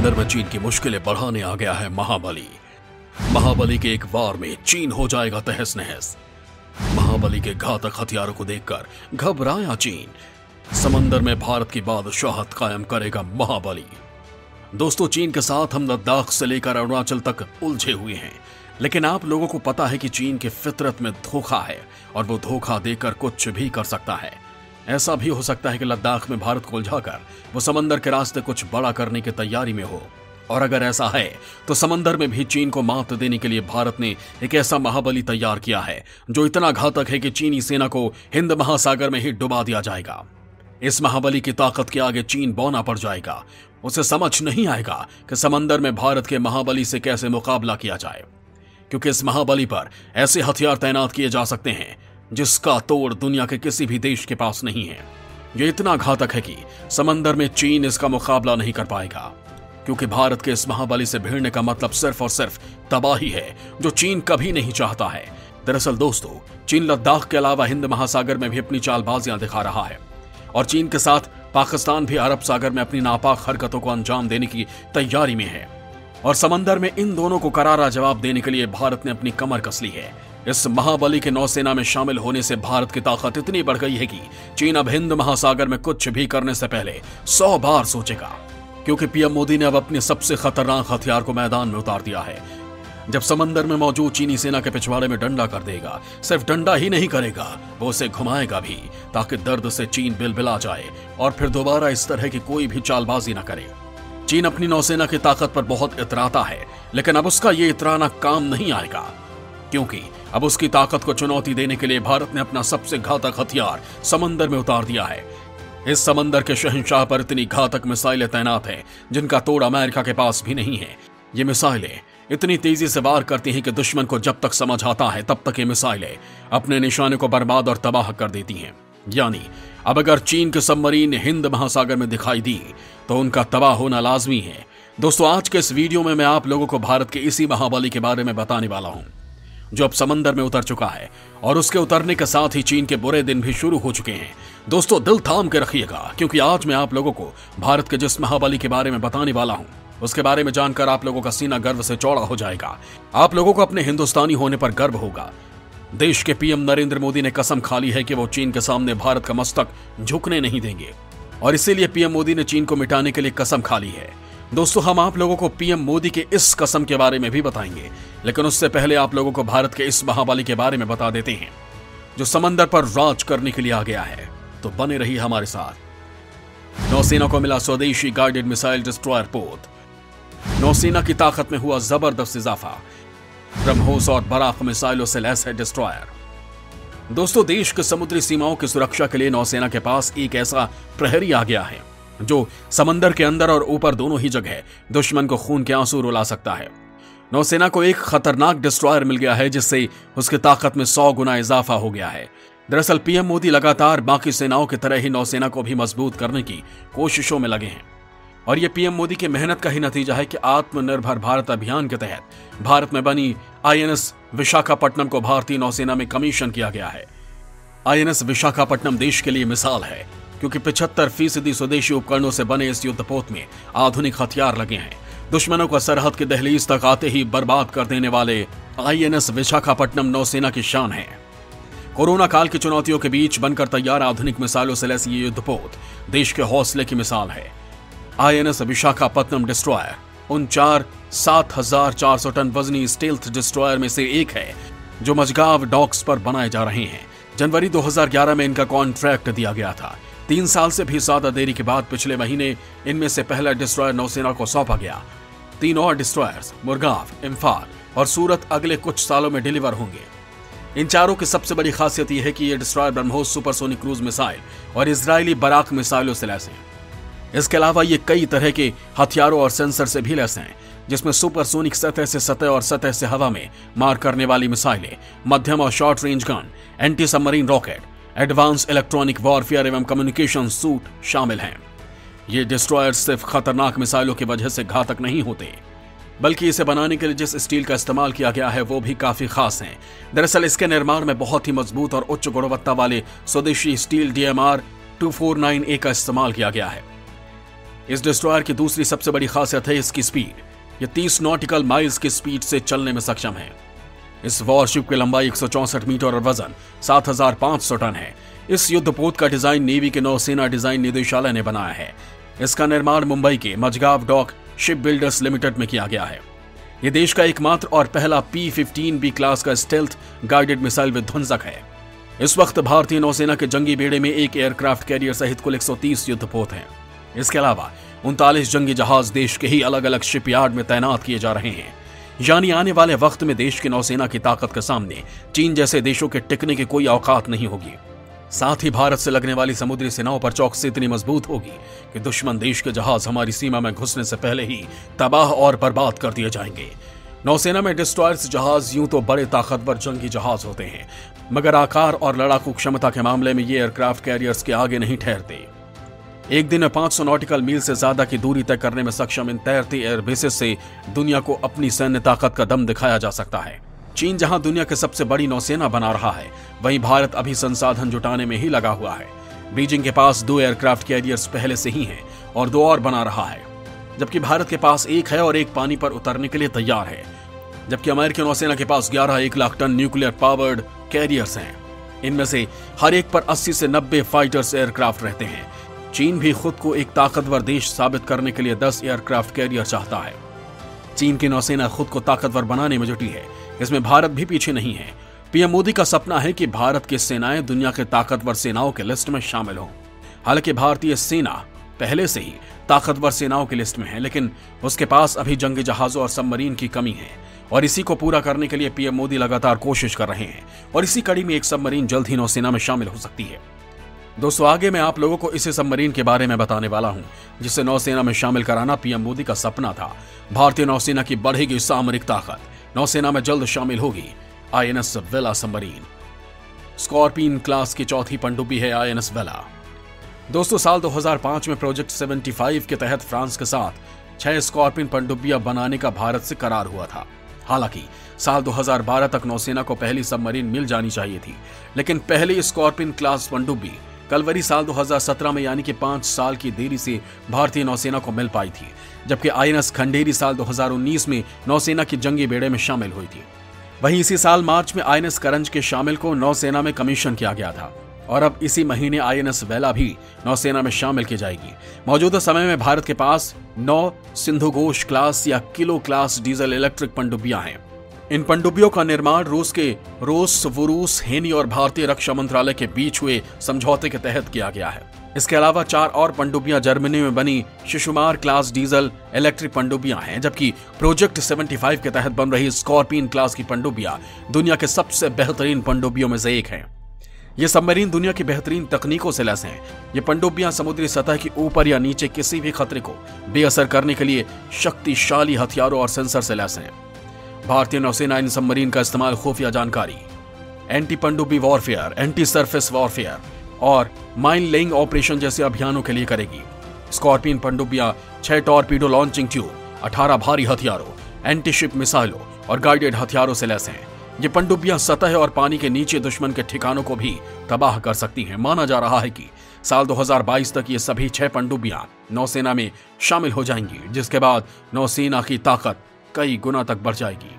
समंदर में चीन की मुश्किलें बढ़ाने आ गया है महाबली। महाबली के एक वार में चीन हो जाएगा तहस नहस। महाबली के घातक हथियारों को देखकर घबराया चीन। समंदर में भारत की बादशाहत कायम करेगा महाबली। दोस्तों, चीन के साथ हम लद्दाख से लेकर अरुणाचल तक उलझे हुए हैं, लेकिन आप लोगों को पता है कि चीन की फितरत में धोखा है और वो धोखा देकर कुछ भी कर सकता है। ऐसा भी हो सकता है कि लद्दाख में भारत को उलझाकर वो समंदर के रास्ते कुछ बड़ा करने की तैयारी में हो। और अगर ऐसा है तो समंदर में भी चीन को मात देने के लिए भारत ने एक ऐसा महाबली तैयार किया है जो इतना घातक है कि चीनी सेना को हिंद महासागर में ही डुबा दिया जाएगा। इस महाबली की ताकत के आगे चीन बौना पड़ जाएगा। उसे समझ नहीं आएगा कि समंदर में भारत के महाबली से कैसे मुकाबला किया जाए, क्योंकि इस महाबली पर ऐसे हथियार तैनात किए जा सकते हैं जिसका तोड़ दुनिया के किसी भी देश के पास नहीं है। यह इतना घातक है कि समंदर में चीन इसका मुकाबला नहीं कर पाएगा, क्योंकि भारत के इस महाबली से भिड़ने का मतलब सिर्फ और सिर्फ तबाही है, जो चीन कभी नहीं चाहता है। दरअसल दोस्तों, चीन लद्दाख के अलावा हिंद महासागर में भी अपनी चालबाजियां दिखा रहा है और चीन के साथ पाकिस्तान भी अरब सागर में अपनी नापाक हरकतों को अंजाम देने की तैयारी में है। और समंदर में इन दोनों को करारा जवाब देने के लिए भारत ने अपनी कमर कस ली है। इस महाबली के नौसेना में शामिल होने से भारत की ताकत इतनी बढ़ गई है कि चीन अब हिंद महासागर में कुछ भी करने से पहले 100 बार सोचेगा, क्योंकि पीएम मोदी ने अब अपने सबसे खतरनाक हथियार को मैदान में उतार दिया है। जब समंदर में मौजूद चीनी सेना के पिछवाड़े में डंडा कर देगा, सिर्फ डंडा ही नहीं करेगा, वो उसे घुमाएगा भी, ताकि दर्द से चीन बिलबिला जाए और फिर दोबारा इस तरह की कोई भी चालबाजी न करे। चीन अपनी नौसेना की ताकत पर बहुत इतराता है, लेकिन अब उसका ये इतराना काम नहीं आएगा, क्योंकि अब उसकी ताकत को चुनौती देने के लिए भारत ने अपना सबसे घातक हथियार समंदर में उतार दिया है। इस समंदर के शहंशाह पर इतनी घातक मिसाइलें तैनात हैं जिनका तोड़ अमेरिका के पास भी नहीं है। ये मिसाइलें इतनी तेजी से वार करती हैं कि दुश्मन को जब तक समझ आता है तब तक ये मिसाइलें अपने निशाने को बर्बाद और तबाह कर देती हैं। यानी अब अगर चीन के सबमरीन हिंद महासागर में दिखाई दी तो उनका तबाह होना लाजमी है। दोस्तों, आज के इस वीडियो में मैं आप लोगों को भारत के इसी महाबली के बारे में बताने वाला हूं, जो अब समंदर में उतर चुका है और उसके उतरने के साथ ही चीन के बुरे दिन भी शुरू हो चुके हैं। दोस्तों, दिल थाम के रखिएगा, क्योंकि आज मैं आप लोगों को भारत के जिस महाबली के बारे में बताने वाला हूं, उसके बारे में जानकर आप लोगों का सीना गर्व से चौड़ा हो जाएगा। आप लोगों को अपने हिंदुस्तानी होने पर गर्व होगा। देश के पीएम नरेंद्र मोदी ने कसम खा ली है कि वो चीन के सामने भारत का मस्तक झुकने नहीं देंगे, और इसीलिए पीएम मोदी ने चीन को मिटाने के लिए कसम खा ली है। दोस्तों, हम आप लोगों को पीएम मोदी के इस कसम के बारे में भी बताएंगे, लेकिन उससे पहले आप लोगों को भारत के इस महाबली के बारे में बता देते हैं, जो समंदर पर राज करने के लिए आ गया है। तो बने रहिए हमारे साथ। नौसेना को मिला स्वदेशी गाइडेड मिसाइल डिस्ट्रॉयर पोत। नौसेना की ताकत में हुआ जबरदस्त इजाफा। ब्रह्मोस और बराक मिसाइलों से लैस है डिस्ट्रॉयर। दोस्तों, देश की समुद्री सीमाओं की सुरक्षा के लिए नौसेना के पास एक ऐसा प्रहरी आ गया है जो समंदर के अंदर और ऊपर दोनों ही जगह दुश्मन को खून के आंसू रुला सकता है। नौसेना को एक खतरनाक डिस्ट्रॉयर मिल गया है, जिससे उसकी ताकत में 100 गुना इजाफा हो गया है। दरअसल पीएम मोदी लगातार बाकी सेनाओं की तरह ही नौसेना को भी मजबूत करने की कोशिशों में लगे हैं, और यह पीएम मोदी की मेहनत का ही नतीजा है कि आत्मनिर्भर भारत अभियान के तहत भारत में बनी आईएनएस विशाखापट्टनम को भारतीय नौसेना में कमीशन किया गया है। आईएनएस विशाखापट्टनम देश के लिए मिसाल है, क्योंकि 75% स्वदेशी उपकरणों से बने इस युद्धपोत में आधुनिक हथियार लगे हैं। दुश्मनों को सरहद की दहलीज तक आते ही बर्बाद कर देने वाले आईएनएस विशाखापट्टनम नौसेना की शान है। कोरोना काल की चुनौतियों के बीच बनकर तैयार आधुनिक मिसाइलों से लैस ये युद्धपोत देश के हौसले की मिसाल है। आईएनएस विशाखापट्टनम डिस्ट्रॉयर उन 7,400 टन वजनी स्टील्थ डिस्ट्रॉयर में से एक है जो मजगाव डॉक्स पर बनाए जा रहे हैं। जनवरी 2011 में इनका कॉन्ट्रैक्ट दिया गया था। 3 साल से भी ज्यादा देरी के बाद पिछले महीने इनमें से पहला डिस्ट्रॉयर नौसेना को सौंपा गया। 3 और डिस्ट्रॉयर्स मुरगाव, इम्फाल और सूरत अगले कुछ सालों में डिलीवर होंगे। इन चारों की सबसे बड़ी खासियत यह है कि ये destroyer BrahMos supersonic cruise missile और इजरायली बराक मिसाइलों से लैस हैं। इसके अलावा ये कई तरह के हथियारों और सेंसर से भी लैस हैं, जिसमें सुपरसोनिक सतह से सतह और सतह से हवा में मार करने वाली मिसाइलें, मध्यम और short range gun, anti submarine rocket, advance electronic warfare एवं कम्युनिकेशन सूट शामिल हैं। ये डिस्ट्रॉयर सिर्फ खतरनाक मिसाइलों की वजह से घातक नहीं होते, बल्कि इसे बनाने के लिए जिस स्टील का इस्तेमाल किया गया है वो भी काफी खास है। दरअसल इसके निर्माण में बहुत ही मजबूत और उच्च गुणवत्ता वाले स्वदेशी स्टील DMR 249A का इस्तेमाल किया गया है। इस डिस्ट्रॉयर की दूसरी सबसे बड़ी खासियत है इसकी स्पीड। ये 30 नॉटिकल माइल्स की स्पीड से चलने में सक्षम है। इस वॉरशिप की लंबाई 164 मीटर और वजन 7500 टन है। इस युद्धपोत का डिजाइन नेवी के नौसेना डिजाइन निदेशालय ने बनाया है। इसका निर्माण मुंबई के Mazagon dock ship builders limited में किया गया है। यह देश का एकमात्र और पहला P-15B क्लास का स्टेल्थ गाइडेड मिसाइल विध्वंसक है। इस वक्त भारतीय नौसेना के जंगी बेड़े में एक एयरक्राफ्ट कैरियर सहित कुल 130 युद्धपोत हैं। इसके अलावा 39 जंगी जहाज देश के ही अलग अलग शिपयार्ड में तैनात किए जा रहे हैं। यानी आने वाले वक्त में देश की नौसेना की ताकत के सामने चीन जैसे देशों के टिकने की कोई औकात नहीं होगी। साथ ही भारत से लगने वाली समुद्री सेनाओं पर चौकसी इतनी मजबूत होगी कि दुश्मन देश के जहाज हमारी सीमा में घुसने से पहले ही तबाह और बर्बाद कर दिए जाएंगे। नौसेना में डिस्ट्रॉयर्स जहाज यूं तो बड़े ताकतवर जंगी जहाज होते हैं, मगर आकार और लड़ाकू क्षमता के मामले में ये एयरक्राफ्ट कैरियर्स के आगे नहीं ठहरते। एक दिन में 500 नॉटिकल मील से ज्यादा की दूरी तय करने में सक्षम इन तैरती एयरबेसेस से दुनिया को अपनी सैन्य ताकत का दम दिखाया जा सकता है। चीन जहां दुनिया की सबसे बड़ी नौसेना बना रहा है, वहीं भारत अभी संसाधन जुटाने में ही लगा हुआ है। बीजिंग के पास 2 एयरक्राफ्ट कैरियर्स पहले से ही हैं और 2 और बना रहा है, जबकि भारत के पास 1 है और 1 पानी पर उतरने के लिए तैयार है। जबकि अमेरिकी नौसेना के पास 11 1 lakh ton nuclear powered carriers हैं। इनमें से हर एक पर 80 से 90 फाइटर्स एयरक्राफ्ट रहते हैं। चीन भी खुद को एक ताकतवर देश साबित करने के लिए 10 एयरक्राफ्ट कैरियर चाहता है। चीन की नौसेना खुद को ताकतवर बनाने में जुटी है, इसमें भारत भी पीछे नहीं है। पीएम मोदी का सपना है कि भारत की सेनाएं दुनिया के ताकतवर सेनाओं के लिस्ट में शामिल हों। हालांकि भारतीय सेना पहले से ही ताकतवर सेनाओं की लिस्ट में है, लेकिन उसके पास अभी जंगी जहाजों और सबमरीन की कमी है और इसी को पूरा करने के लिए पीएम मोदी लगातार कोशिश कर रहे हैं और इसी कड़ी में एक सबमरीन जल्द ही नौसेना में शामिल हो सकती है। दोस्तों, आगे मैं आप लोगों को इसी सबमरीन के बारे में बताने वाला हूं जिसे नौसेना में शामिल कराना पीएम मोदी का सपना था। भारतीय नौसेना की बढ़ेगी सामरिक ताकत, नौसेना में जल्द शामिल होगी INS वेला सबमरीन। स्कॉर्पियन क्लास की चौथी पनडुब्बी है INS वेला। दोस्तों, साल 2005 में प्रोजेक्ट 75 के तहत फ्रांस के साथ 6 स्कॉर्पियन पनडुब्बियां बनाने का भारत से करार हुआ था। हालांकि साल 2012 तक नौसेना को पहली सबमरीन मिल जानी चाहिए थी, लेकिन पहली स्कॉर्पियन क्लास पनडुब्बी कलवरी साल 2017 में यानी कि 5 साल की देरी से भारतीय नौसेना को मिल पाई थी, जबकि INS खंडेरी साल 2019 में नौसेना की जंगी बेड़े में शामिल हुई थी। वहीं इसी साल मार्च में INS करंज के शामिल को नौसेना में कमीशन किया गया था और अब इसी महीने INS वेला भी नौसेना में शामिल की जाएगी। मौजूदा समय में भारत के पास 9 सिंधुघोष क्लास या किलो क्लास डीजल इलेक्ट्रिक पनडुब्बियां हैं। इन पनडुब्बियों का निर्माण रूस के रोस हेनी और भारतीय रक्षा मंत्रालय के बीच हुए समझौते के तहत किया गया है। इसके अलावा 4 और पनडुब्बियां जर्मनी में बनी शिशुमार क्लास डीजल इलेक्ट्रिक पनडुब्बियां हैं, जबकि प्रोजेक्ट 75 के तहत बन रही स्कॉर्पियन क्लास की पनडुब्बियां दुनिया के सबसे बेहतरीन पनडुब्बियों में से एक है। ये सबमरीन दुनिया की बेहतरीन तकनीकों से लैस हैं। ये पनडुब्बियां समुद्री सतह की ऊपर या नीचे किसी भी खतरे को बेअसर करने के लिए शक्तिशाली हथियारों और सेंसर से लैस हैं। भारतीय नौसेना इन सबमरीन का इस्तेमाल खुफिया जानकारी, एंटी पनडुब्बी वॉरफेयर, एंटी सरफेस वॉरफेयर और माइन लेइंग ऑपरेशन जैसे अभियानों के लिए करेगी। स्कॉर्पियन पनडुब्बियां 6 टॉर्पीडो लॉन्चिंग ट्यूब, 18 भारी हथियारों, एंटी शिप मिसाइलों और गाइडेड हथियारों से लैस हैं। ये पनडुब्बियां सतह और पानी के नीचे दुश्मन के ठिकानों को भी तबाह कर सकती हैं। माना जा रहा है कि साल 2022 तक ये सभी 6 पनडुब्बियां नौसेना में शामिल हो जाएंगी, जिसके बाद नौसेना की ताकत कई गुना तक बढ़ जाएगी।